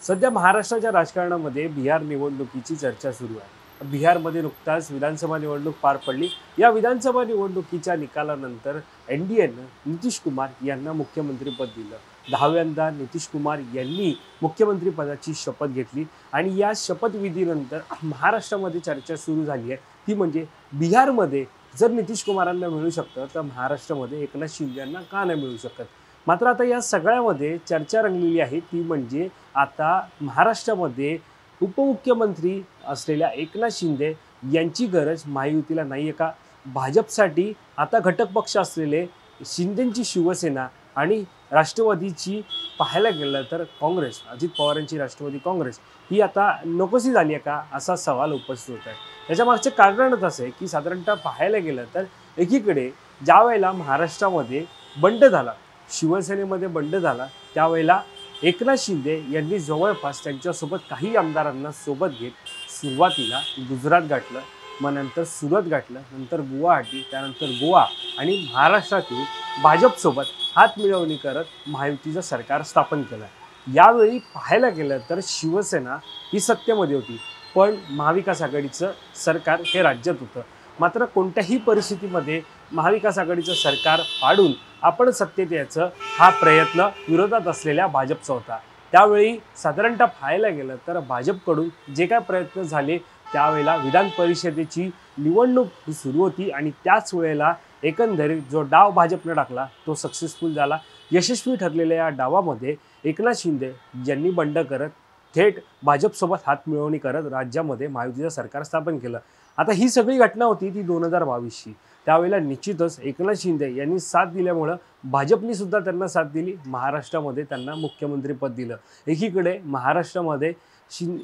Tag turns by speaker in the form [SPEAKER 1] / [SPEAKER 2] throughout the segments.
[SPEAKER 1] सध्या महाराष्ट्राच्या राजकारणामध्ये बिहार निवडणुकीची चर्चा सुरू आहे। बिहारमध्ये नुकताच विधानसभा निवडणूक पार पडली। या विधानसभा निवडणुकीच्या निकालानंतर एनडीएनं नितीश कुमार यांना मुख्यमंत्रीपद दिलं। 10व्यांदा नितीश कुमार यांनी मुख्यमंत्रीपदाची शपथ घेतली आणि या शपथविधीनंतर महाराष्ट्रामध्ये चर्चा सुरू झाली आहे, ती म्हणजे बिहारमध्ये जर नितीश कुमारांना मिळू शकतं तर महाराष्ट्रामध्ये एकनाथ शिंदे यांना का नाही मिळू शकत। मात्र आता या सगळ्यामध्ये चर्चा रंगलेली आहे, ती म्हणजे आता महाराष्ट्रामध्ये उपमुख्यमंत्री असलेल्या एकनाथ शिंदे यांची गरज महायुतीला नाही आहे का? भाजपसाठी आता घटक पक्ष असलेले शिंदेंची शिवसेना आणि राष्ट्रवादीची पाहायला गेलं तर काँग्रेस, अजित पवारांची राष्ट्रवादी काँग्रेस ही आता नकोशी झाली आहे का, असा सवाल उपस्थित होत आहे। त्याच्या मागचे कारणच असं आहे की साधारणतः पाहायला गेलं तर एकीकडे ज्या वेळेला महाराष्ट्रामध्ये बंड झाला, शिवसेनेमध्ये बंड झाला, त्यावेळेला एकनाथ शिंदे यांनी जवळपास त्यांच्यासोबत काही आमदारांना सोबत घेत सुरुवातीला गुजरात गाठलं, मग नंतर सुरत गाठलं, नंतर गुवाहाटी, त्यानंतर गोवा आणि महाराष्ट्रातील भाजपसोबत हात मिळवणी करत महायुतीचं सरकार स्थापन केलं। यावेळी पाहायला गेलं तर शिवसेना ही सत्तेमध्ये होती, पण महाविकास आघाडीचं सरकार हे राज्यात होतं। मात्र कोणत्याही परिस्थितीमध्ये महाविकास आघाडीचं सरकार पाडून आपण सत्तेत यायचं हा प्रयत्न विरोधात असलेल्या भाजपचा होता। त्यावेळी साधारणतः पाहायला गेलं तर भाजपकडून जे काय प्रयत्न झाले त्यावेळेला विधान परिषदेची निवडणूक सुरू होती आणि त्याच वेळेला एकंदरीत जो डाव भाजपने टाकला तो सक्सेसफुल झाला। यशस्वी ठरलेल्या या डावामध्ये एकनाथ शिंदे यांनी बंड करत थेट भाजपसोबत हात मिळवणी करत राज्यामध्ये महायुतीचं सरकार स्थापन केलं। आता ही सगळी घटना होती ती 2022ची। त्यावेळेला निश्चितच एकनाथ शिंदे यांनी साथ दिल्यामुळं भाजपनी सुद्धा त्यांना साथ दिली, महाराष्ट्रामध्ये त्यांना मुख्यमंत्रीपद दिलं। एकीकडे महाराष्ट्रामध्ये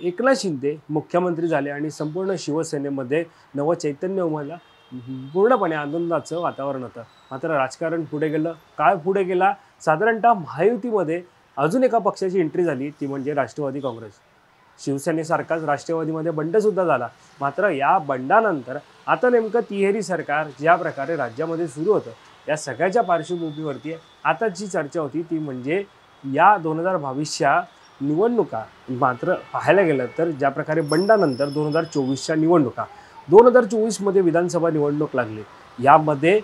[SPEAKER 1] एकनाथ शिंदे मुख्यमंत्री झाले आणि संपूर्ण शिवसेनेमध्ये नवचैतन्य उमललं, पूर्णपणे आनंदाचं वातावरण होतं। मात्र राजकारण पुढे गेलं, काळ पुढे गेला, साधारणतः महायुतीमध्ये अजून एका पक्षाची एंट्री झाली, ती म्हणजे राष्ट्रवादी काँग्रेस। शिवसेनेसारखाच राष्ट्रवादीमध्ये बंडसुद्धा झाला। मात्र या बंडानंतर आता नेमकं तिहेरी सरकार ज्या प्रकारे राज्यामध्ये सुरू होतं, या सगळ्याच्या पार्श्वभूमीवरती आता जी चर्चा होती ती म्हणजे या 2022च्या निवडणुका। मात्र पाहायला गेलं तर ज्या प्रकारे बंडानंतर 2024च्या निवडणुका, 2024मध्ये विधानसभा निवडणूक लागली, यामध्ये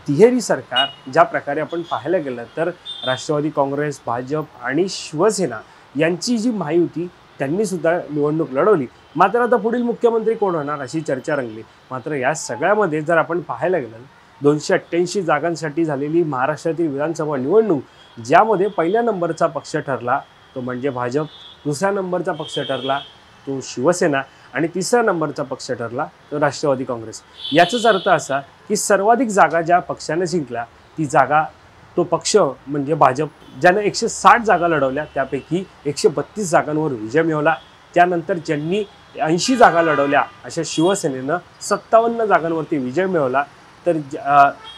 [SPEAKER 1] तिहेरी सरकार ज्या प्रकारे आपण पाहायला गेलं तर राष्ट्रवादी काँग्रेस, भाजप आणि शिवसेना यांची जी महायुती त्यांनी सुद्धा निवडणूक लढवली। मात्र आता पुढील मुख्यमंत्री कोण होणार अशी चर्चा रंगली। मात्र या सगळ्यामध्ये जर आपण पाहायला गेलं 288 जागांसाठी झालेली महाराष्ट्रातील विधानसभा निवडणूक, ज्यामध्ये पहिल्या नंबरचा पक्ष ठरला तो म्हणजे भाजप, दुसऱ्या नंबरचा पक्ष ठरला तो शिवसेना आणि तिसऱ्या नंबरचा पक्ष ठरला तो राष्ट्रवादी काँग्रेस। याचाच अर्थ असा की सर्वाधिक जागा ज्या पक्षाने जिंकल्या ती जागा तो पक्ष म्हणजे भाजप, ज्याने 160 जागा लढवल्या त्यापैकी 132 जागांवर विजय मिळवला। त्यानंतर ज्यांनी 80 जागा लढवल्या अशा शिवसेनेनं 57 जागांवरती विजय मिळवला। तर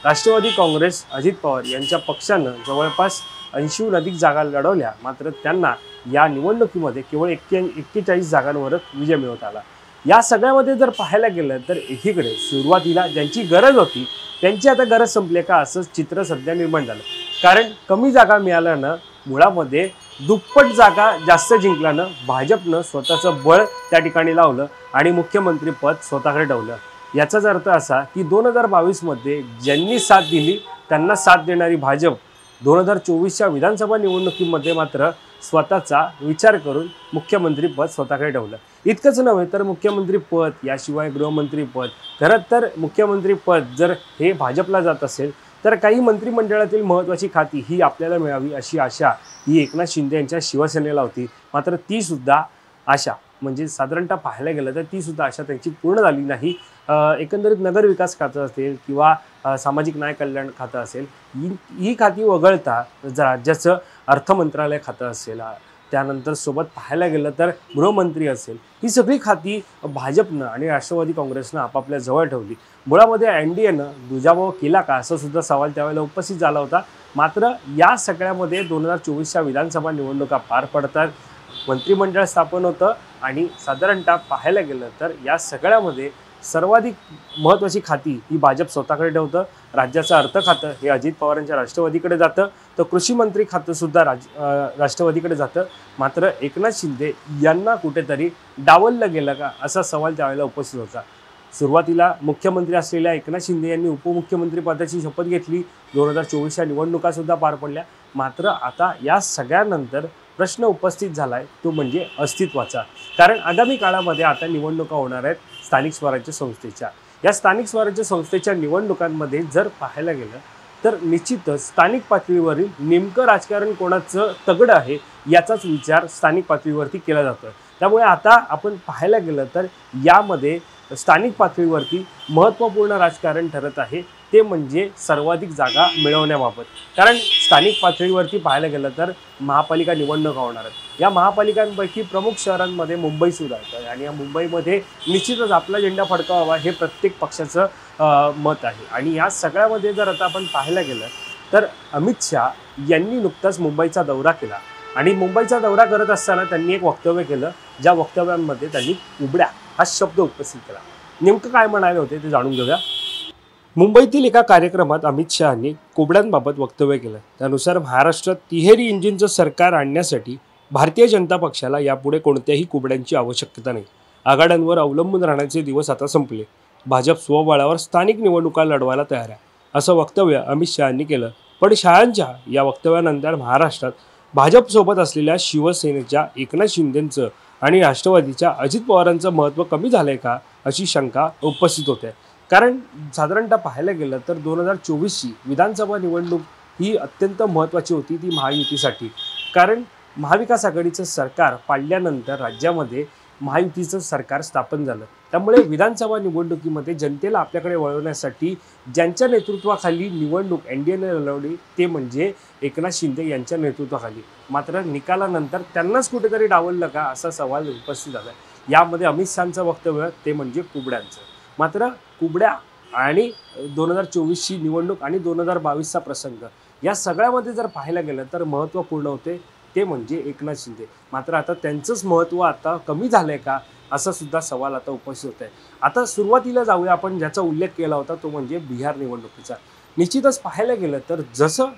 [SPEAKER 1] राष्ट्रवादी काँग्रेस, अजित पवार यांच्या पक्षानं जवळपास 80हून अधिक जागा लढवल्या, मात्र त्यांना या निवडणुकीमध्ये केवळ 41 जागांवरच विजय मिळवता आला। या सगळ्यामध्ये जर पाहायला गेलं तर एकीकडे सुरुवातीला ज्यांची गरज होती त्यांची आता गरज संपली का असं चित्र सध्या निर्माण झालं। कारण कमी जागा मिळाल्यानं मुळामध्ये दुप्पट जागा जास्त जिंकल्यानं भाजपनं स्वतःचं बळ त्या ठिकाणी लावलं आणि मुख्यमंत्रीपद स्वतःकडे ठेवलं। याचाच अर्थ असा की 2022मध्ये ज्यांनी साथ दिली त्यांना साथ देणारी भाजप 2024च्या विधानसभा निवडणुकीमध्ये मात्र स्वतःचा विचार करून मुख्यमंत्रीपद स्वतःकडे ठेवलं। इतकंच नव्हे तर मुख्यमंत्रीपद याशिवाय गृहमंत्रीपद, खरं तर मुख्यमंत्रीपद जर हे भाजपला जात असेल तर काही मंत्रिमंडळातील महत्त्वाची खाती ही आपल्याला मिळावी अशी आशा ही एकनाथ शिंदे यांच्या शिवसेनेला होती। मात्र ती सुद्धा आशा म्हणजे साधारणतः पाहायला गेलं तर ती सुद्धा आशा त्यांची पूर्ण झाली नाही। एकंदरीत नगरविकास खातं असेल किंवा सामाजिक न्याय कल्याण खातं असेल, ही खाती वगळता राज्याचं अर्थ मंत्रालय खातं असेल, त्यानंतर सोबत पाहायला गेलं तर गृहमंत्री असेल, ही सगळी खाती भाजपनं आणि राष्ट्रवादी काँग्रेसनं आपापल्या जवळ ठेवली। मुळामध्ये एनडीएनं दुजाभाव केला का असा सुद्धा सवाल त्यावेळेला उपस्थित झाला होता। मात्र या सगळ्यामध्ये 2024च्या विधानसभा निवडणुका पार पडतात, मंत्रिमंडळ स्थापन होतं आणि साधारणतः पाहायला गेलं तर या सगळ्यामध्ये सर्वाधिक महत्त्वाची खाती ही भाजप स्वतःकडे ठेवतं। राज्याचं अर्थ खातं हे अजित पवारांच्या राष्ट्रवादीकडे जातं, तर कृषी मंत्री खातं सुद्धा राष्ट्रवादीकडे जातं। मात्र एकनाथ शिंदे यांना कुठेतरी डावललं गेलं का असा सवाल त्यावेळेला उपस्थित होता। सुरुवातीला मुख्यमंत्री असलेल्या एकनाथ शिंदे यांनी उपमुख्यमंत्री पदाची शपथ घेतली। 2024च्या निवडणुका सुद्धा पार पडल्या। मात्र आता या सगळ्यानंतर प्रश्न उपस्थित झालाय तो म्हणजे अस्तित्वाचा। कारण आगामी काळामध्ये आता निवडणुका होणार आहेत स्थानिक स्वराज्य संस्थेच्या। या स्थानिक स्वराज्य संस्थेच्या निवडणुकांमध्ये जर पाहायला गेलं तर निश्चितच स्थानिक पातळीवरील नेमकं राजकारण कोणाचं तगडं आहे याचाच विचार स्थानिक पातळीवरती केला जातो। त्यामुळे आता आपण पाहायला गेलं तर यामध्ये स्थानिक पातळीवरती महत्त्वपूर्ण राजकारण ठरत आहे ते म्हणजे सर्वाधिक जागा मिळवण्याबाबत। कारण स्थानिक पातळीवरती पाहायला गेलं तर महापालिका निवडणुका होणार आहेत। या महापालिकांपैकी प्रमुख शहरांमध्ये मुंबई सुद्धा येतं आणि या मुंबईमध्ये निश्चितच आपला झेंडा फडकावा हे प्रत्येक पक्षाचं मत आहे। आणि या सगळ्यामध्ये जर आता आपण पाहायला गेलं तर अमित शाह यांनी नुकताच मुंबईचा दौरा केला आणि मुंबईचा दौरा करत असताना त्यांनी एक वक्तव्य केलं, ज्या वक्तव्यांमध्ये त्यांनी कुबड्या हा शब्द उपस्थित केला। नेमकं काय म्हणाले होते ते जाणून घेऊया। मुंबईतील एका कार्यक्रमात अमित शहांनी कुबड्यांबाबत वक्तव्य केलं। त्यानुसार महाराष्ट्रात तिहेरी इंजिनचं सरकार आणण्यासाठी भारतीय जनता पक्षाला यापुढे कोणत्याही कुबड्यांची आवश्यकता नाही। आघाड्यांवर अवलंबून राहण्याचे दिवस आता संपले। भाजप स्वबळावर स्थानिक निवडणुका लढवायला तयार आहे असं वक्तव्य अमित शहांनी केलं। पण शहांच्या या वक्तव्यानंतर महाराष्ट्रात भाजपसोबत असलेल्या शिवसेनेच्या एकनाथ शिंदेंचं आणि राष्ट्रवादीच्या अजित पवारांचं महत्त्व कमी झालंय का अशी शंका उपस्थित होते। कारण साधारणतः पाहायला गेलं तर 2024ची विधानसभा निवडणूक ही अत्यंत महत्त्वाची होती ती महायुतीसाठी। कारण महाविकास आघाडीचं सरकार पाडल्यानंतर राज्यामध्ये महायुतीचं सरकार स्थापन झालं। त्यामुळे विधानसभा निवडणुकीमध्ये जनतेला आपल्याकडे वळवण्यासाठी ज्यांच्या नेतृत्वाखाली निवडणूक एनडीएने लढवली ते म्हणजे एकनाथ शिंदे यांच्या नेतृत्वाखाली। मात्र निकालानंतर त्यांनाच कुठेतरी डावललं का असा सवाल उपस्थित झाला। यामध्ये अमित शहांचं वक्तव्य ते म्हणजे कुबड्यांचं। मात्र कुबड्या आणि 2024ची निवडणूक आणि 2022चा प्रसंग या सगळ्यामध्ये जर पाहायला गेलं तर महत्त्वपूर्ण होते ते म्हणजे एकनाथ शिंदे। मात्र आता त्यांचंच महत्त्व आता कमी झालंय का असा सुद्धा सवाल आता उपस्थित होत आहे। आता सुरुवातीला जाऊया आपण ज्याचा उल्लेख केला होता तो म्हणजे बिहार निवडणुकीचा। निश्चितच पाहायला गेलं तर जसं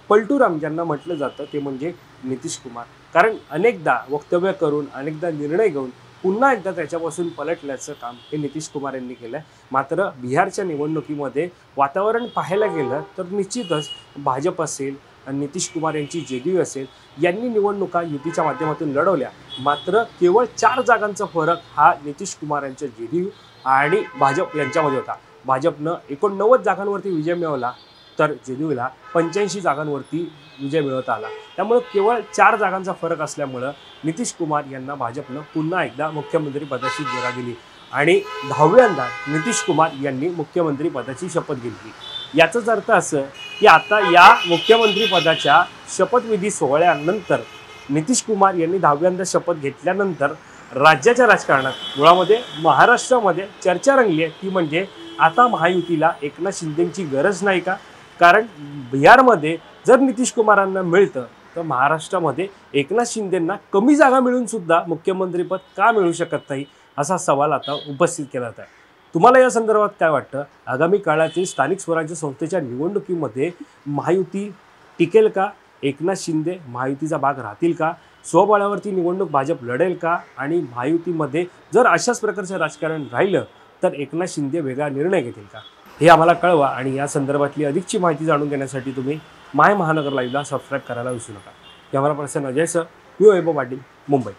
[SPEAKER 1] पलटूराम ज्यांना म्हटलं जातं ते म्हणजे नितीश कुमार। कारण अनेकदा वक्तव्य करून अनेकदा निर्णय घेऊन पुन्हा एकदा त्याच्यापासून पलटल्याचं काम हे नितीश कुमार यांनी केलं आहे। मात्र बिहारच्या निवडणुकीमध्ये वातावरण पाहायला गेलं तर निश्चितच भाजप असेल नितीश कुमार यांची जेडीयू असेल यांनी निवडणुका युतीच्या माध्यमातून लढवल्या। मात्र केवळ 4 जागांचा फरक हा नितीश कुमार यांच्या जेडीयू आणि भाजप यांच्यामध्ये होता। भाजपनं 89 जागांवरती विजय मिळवला तर जेडीयूला 85 जागांवरती विजय मिळवता आला। त्यामुळे केवळ 4 जागांचा फरक असल्यामुळं नितीश कुमार यांना भाजपनं पुन्हा एकदा मुख्यमंत्री पदाची जोरा दिली आणि 10व्यांदा नितीश कुमार यांनी मुख्यमंत्री पदाची शपथ घेतली। याचाच अर्थ असं की आता या मुख्यमंत्री पदाच्या शपथविधी सोहळ्यानंतर नितीश कुमार यांनी 10व्यांदा शपथ घेतल्यानंतर राज्याच्या राजकारणात मुळामध्ये महाराष्ट्रामध्ये चर्चा रंगली आहे ती म्हणजे आता महायुतीला एकनाथ शिंदेंची गरज नाही का। कारण बिहारमध्ये जर नितीश कुमारांना मिळतं तर महाराष्ट्रामध्ये एकनाथ शिंदेंना कमी जागा मिळून सुद्धा मुख्यमंत्रीपद का मिळू शकत नाही असा सवाल आता उपस्थित केला जात आहे। तुम्हाला या संदर्भात काय वाटतं? आगामी काळातील स्थानिक स्वराज्य संस्थेच्या निवडणुकीमध्ये महायुती टिकेल का? एकनाथ शिंदे महायुतीचा भाग राहतील का? स्वबळावरती निवडणूक भाजप लढेल का? आणि महायुतीमध्ये जर अशाच प्रकारचं राजकारण राहिलं तर एकनाथ शिंदे वेगळा निर्णय घेतील का? हे आम्हाला कळवा आणि या संदर्भातली अधिकची माहिती जाणून घेण्यासाठी तुम्ही माय महानगर लाईव्हला सबस्क्राईब करायला विसरू नका। कॅमेरा पर्सन अजयसह मी वैभव पाटील, मुंबई।